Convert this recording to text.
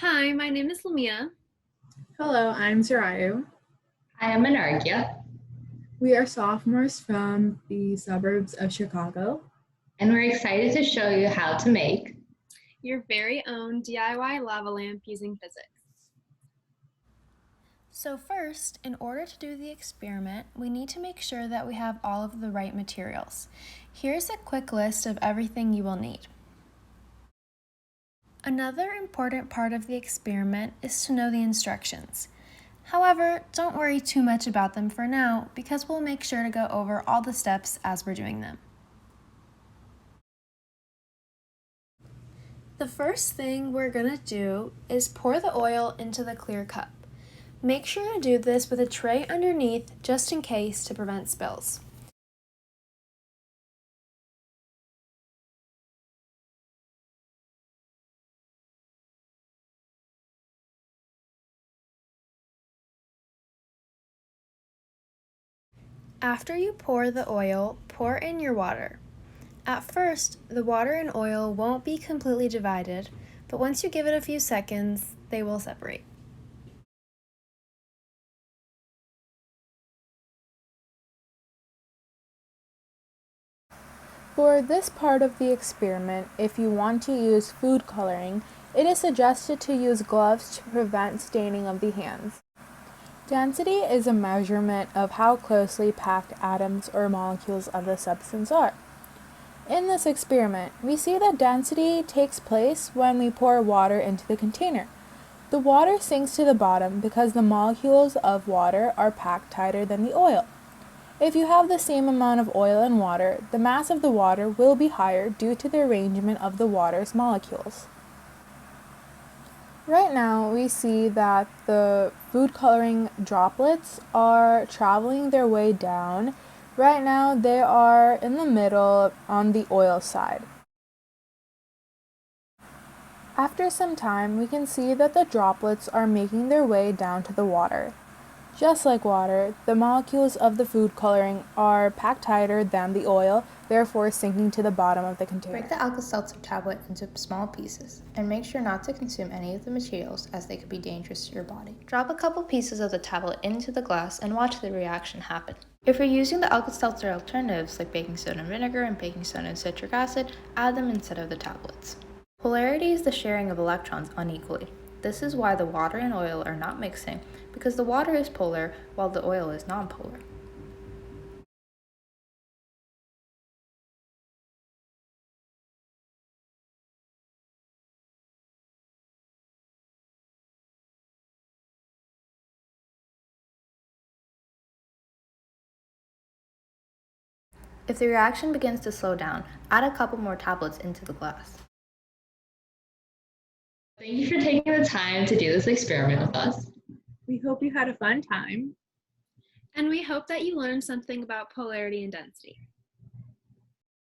Hi, my name is Lamia. Hello, I'm Sarayu. I am Anargia, We are sophomores from the suburbs of Chicago. and we're excited to show you how to make Your very own DIY lava lamp using physics. So first, in order to do the experiment, we need to make sure that we have all of the right materials. Here's a quick list of everything you will need. Another important part of the experiment is to know the instructions. However, don't worry too much about them for now because we'll make sure to go over all the steps as we're doing them. The first thing we're going to do is pour the oil into the clear cup. Make sure to do this with a tray underneath just in case to prevent spills. After you pour the oil, pour in your water. At first, the water and oil won't be completely divided, but once you give it a few seconds, they will separate. For this part of the experiment, if you want to use food coloring, it is suggested to use gloves to prevent staining of the hands. Density is a measurement of how closely packed atoms or molecules of the substance are. In this experiment, we see that density takes place when we pour water into the container. The water sinks to the bottom because the molecules of water are packed tighter than the oil. If you have the same amount of oil and water, the mass of the water will be higher due to the arrangement of the water's molecules. Right now, we see that the food coloring droplets are traveling their way down. Right now, they are in the middle on the oil side. After some time, we can see that the droplets are making their way down to the water. Just like water, the molecules of the food coloring are packed tighter than the oil, therefore sinking to the bottom of the container. Break the Alka-Seltzer tablet into small pieces, and make sure not to consume any of the materials as they could be dangerous to your body. Drop a couple pieces of the tablet into the glass and watch the reaction happen. If you're using the Alka-Seltzer alternatives like baking soda and vinegar and baking soda and citric acid, add them instead of the tablets. Polarity is the sharing of electrons unequally. This is why the water and oil are not mixing, because the water is polar while the oil is nonpolar. If the reaction begins to slow down, add a couple more tablets into the glass. Thank you for taking the time to do this experiment with us. We hope you had a fun time. And we hope that you learned something about polarity and density.